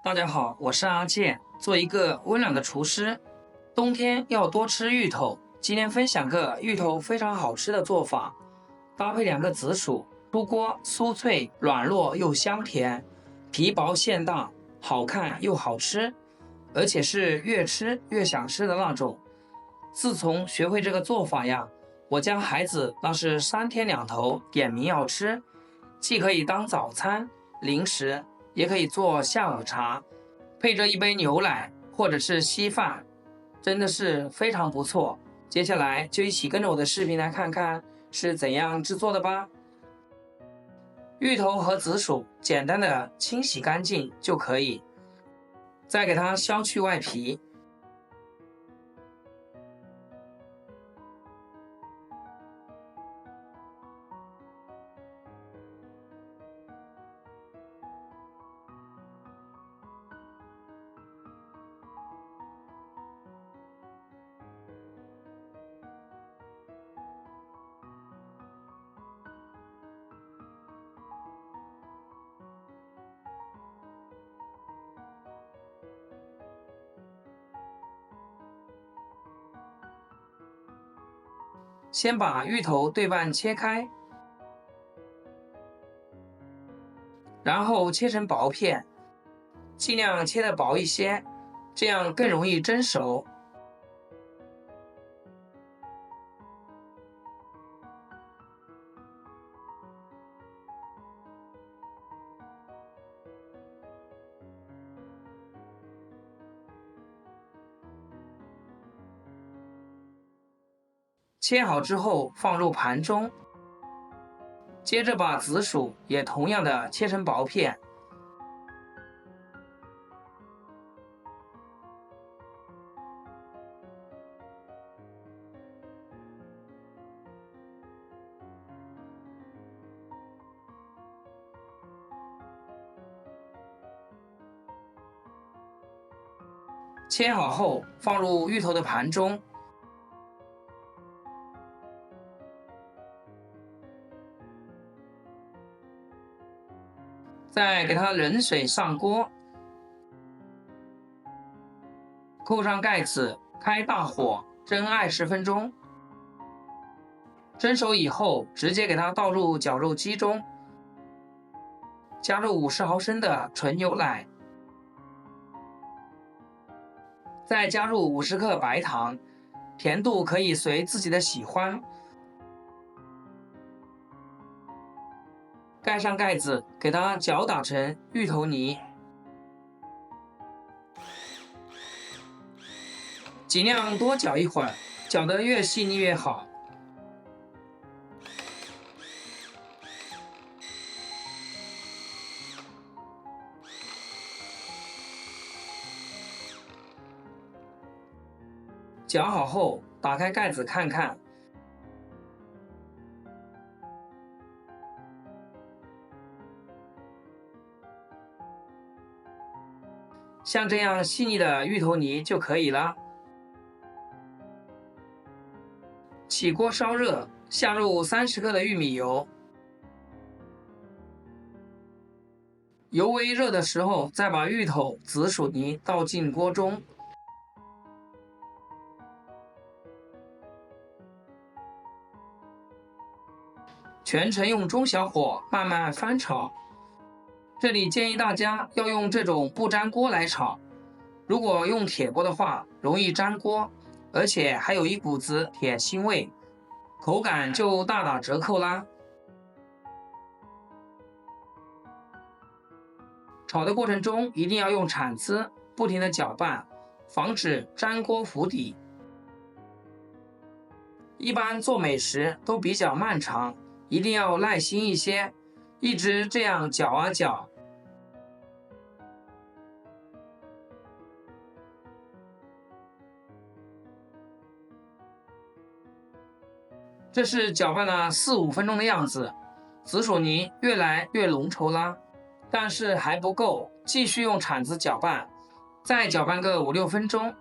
大家好，我是阿健，做一个温暖的厨师。冬天要多吃芋头，今天分享个芋头非常好吃的做法，搭配2个紫薯，出锅酥脆软糯又香甜，皮薄馅大，好看又好吃，而且是越吃越想吃的那种。自从学会这个做法呀，我家孩子那是3天2头点名要吃，既可以当早餐、零食，也可以做下午茶，配着一杯牛奶或者是稀饭，真的是非常不错。接下来就一起跟着我的视频来看看是怎样制作的吧。芋头和紫薯简单的清洗干净就可以，再给它削去外皮。先把芋头对半切开，然后切成薄片，尽量切得薄一些，这样更容易蒸熟。切好之后放入盘中，接着把紫薯也同样的切成薄片。切好后放入芋头的盘中，再给它冷水上锅，扣上盖子，开大火蒸20分钟。蒸熟以后，直接给它倒入绞肉机中，加入50毫升的纯牛奶，再加入50克白糖，甜度可以随自己的喜欢。盖上盖子，给它搅打成芋头泥，尽量多搅一会儿，搅得越细腻越好。搅好后，打开盖子看看，像这样细腻的芋头泥就可以了。起锅烧热，下入30克的玉米油，油微热的时候，再把芋头、紫薯泥倒进锅中，全程用中小火慢慢翻炒。这里建议大家要用这种不粘锅来炒，如果用铁锅的话，容易粘锅，而且还有一股子铁腥味，口感就大打折扣啦。炒的过程中一定要用铲子不停地搅拌，防止粘锅糊底。一般做美食都比较漫长，一定要耐心一些，一直这样搅啊搅。这是搅拌了4-5分钟的样子，紫薯泥越来越浓稠啦，但是还不够，继续用铲子搅拌，再搅拌个5-6分钟。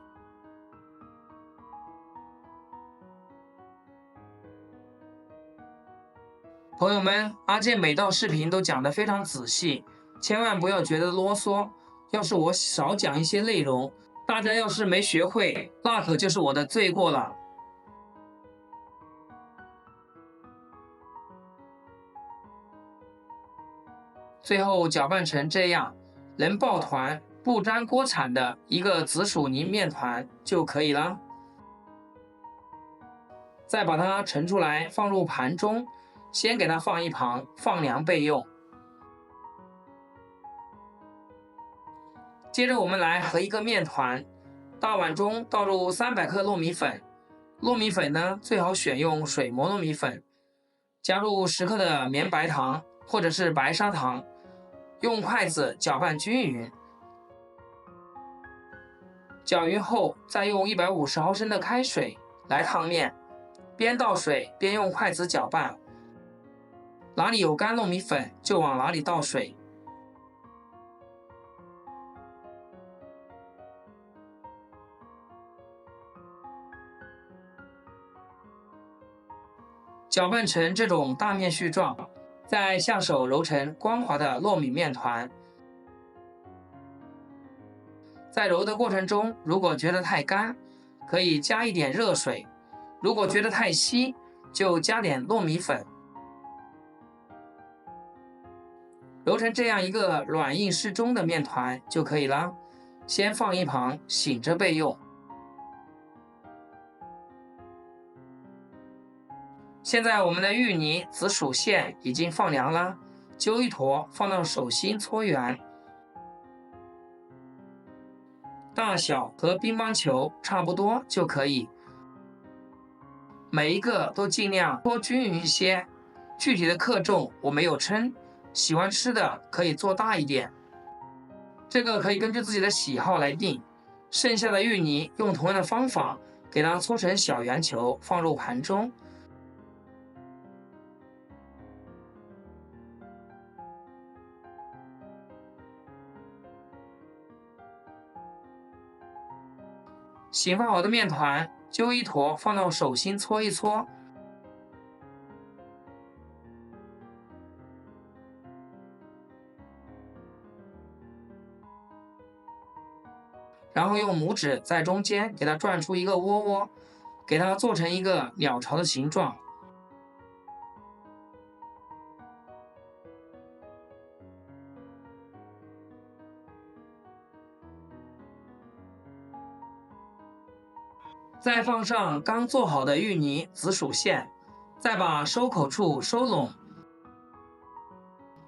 朋友们，阿健每道视频都讲得非常仔细，千万不要觉得啰嗦。要是我少讲一些内容，大家要是没学会，那可就是我的罪过了。最后搅拌成这样，能抱团不粘锅铲的一个紫薯泥面团就可以了。再把它盛出来，放入盘中，先给它放一旁，放凉备用。接着我们来和一个面团，大碗中倒入300克糯米粉，糯米粉呢最好选用水磨糯米粉，加入10克的绵白糖或者是白砂糖，用筷子搅拌均匀。搅匀后，再用150毫升的开水来烫面，边倒水边用筷子搅拌，哪里有干糯米粉就往哪里倒水。搅拌成这种大面絮状，再下手揉成光滑的糯米面团。在揉的过程中，如果觉得太干，可以加一点热水；如果觉得太稀，就加点糯米粉。揉成这样一个软硬适中的面团就可以了，先放一旁，醒着备用。现在我们的芋泥紫薯馅已经放凉了，揪一坨放到手心搓圆，大小和乒乓球差不多就可以。每一个都尽量搓均匀一些，具体的克重我没有称，喜欢吃的可以做大一点，这个可以根据自己的喜好来定。剩下的芋泥用同样的方法给它搓成小圆球，放入盘中。醒放好的面团揪一坨放到手心搓一搓，然后用拇指在中间给它转出一个窝窝，给它做成一个鸟巢的形状。再放上刚做好的芋泥紫薯馅，再把收口处收拢，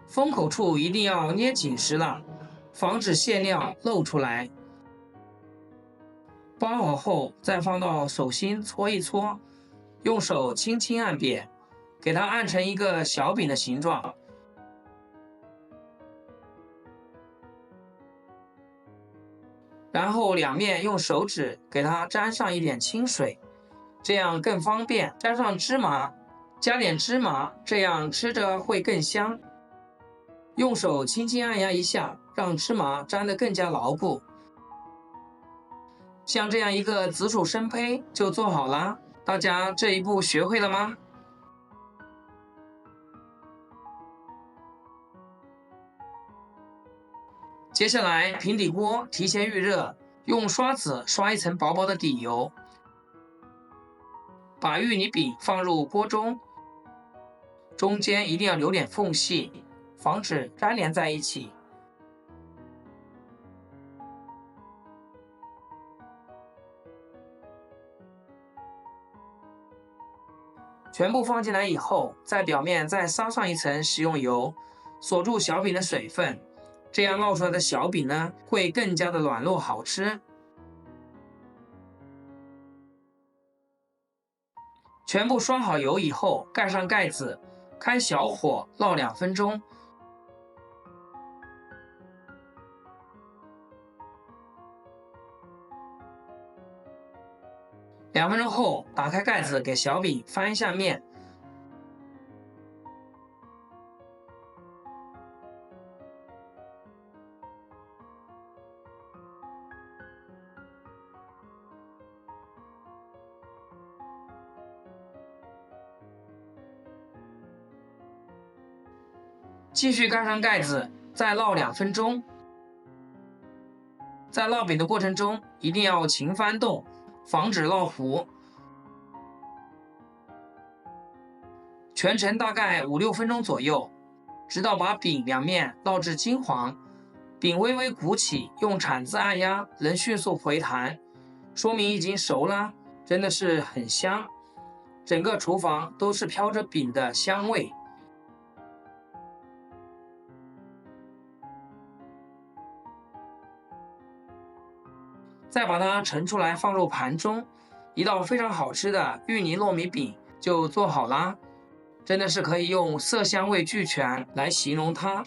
封口处一定要捏紧实了，防止馅料漏出来。包好后再放到手心搓一搓，用手轻轻按扁，给它按成一个小饼的形状。然后两面用手指给它沾上一点清水，这样更方便。沾上芝麻，加点芝麻，这样吃着会更香。用手轻轻按压一下，让芝麻粘得更加牢固。像这样一个紫薯生胚就做好了，大家这一步学会了吗？接下来平底锅提前预热，用刷子刷一层薄薄的底油，把芋泥饼放入锅中，中间一定要留点缝隙，防止粘连在一起。全部放进来以后，在表面再撒上一层食用油，锁住小饼的水分，这样烙出来的小饼呢，会更加的软糯好吃。全部刷好油以后，盖上盖子，开小火烙2分钟。2分钟后，打开盖子，给小饼翻一下面。继续盖上盖子，再烙2分钟。在烙饼的过程中一定要勤翻动，防止烙糊。全程大概5-6分钟左右，直到把饼两面烙至金黄，饼微微鼓起，用铲子按压能迅速回弹，说明已经熟了，真的是很香。整个厨房都是飘着饼的香味。再把它盛出来放入盘中，一道非常好吃的芋泥糯米饼就做好啦。真的是可以用色香味俱全来形容它。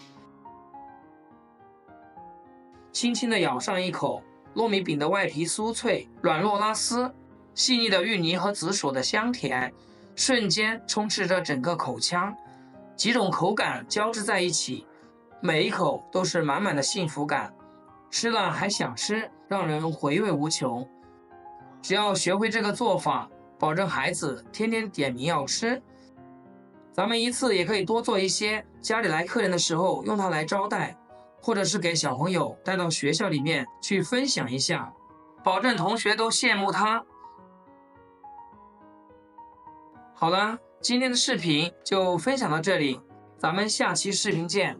轻轻地咬上一口，糯米饼的外皮酥脆，软糯拉丝，细腻的芋泥和紫薯的香甜，瞬间充斥着整个口腔，几种口感交织在一起，每一口都是满满的幸福感，吃了还想吃，让人回味无穷。只要学会这个做法，保证孩子天天点名要吃。咱们一次也可以多做一些，家里来客人的时候用它来招待，或者是给小朋友带到学校里面去分享一下，保证同学都羡慕它。好了，今天的视频就分享到这里，咱们下期视频见。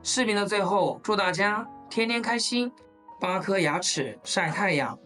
视频的最后，祝大家天天开心，8颗牙齿晒太阳。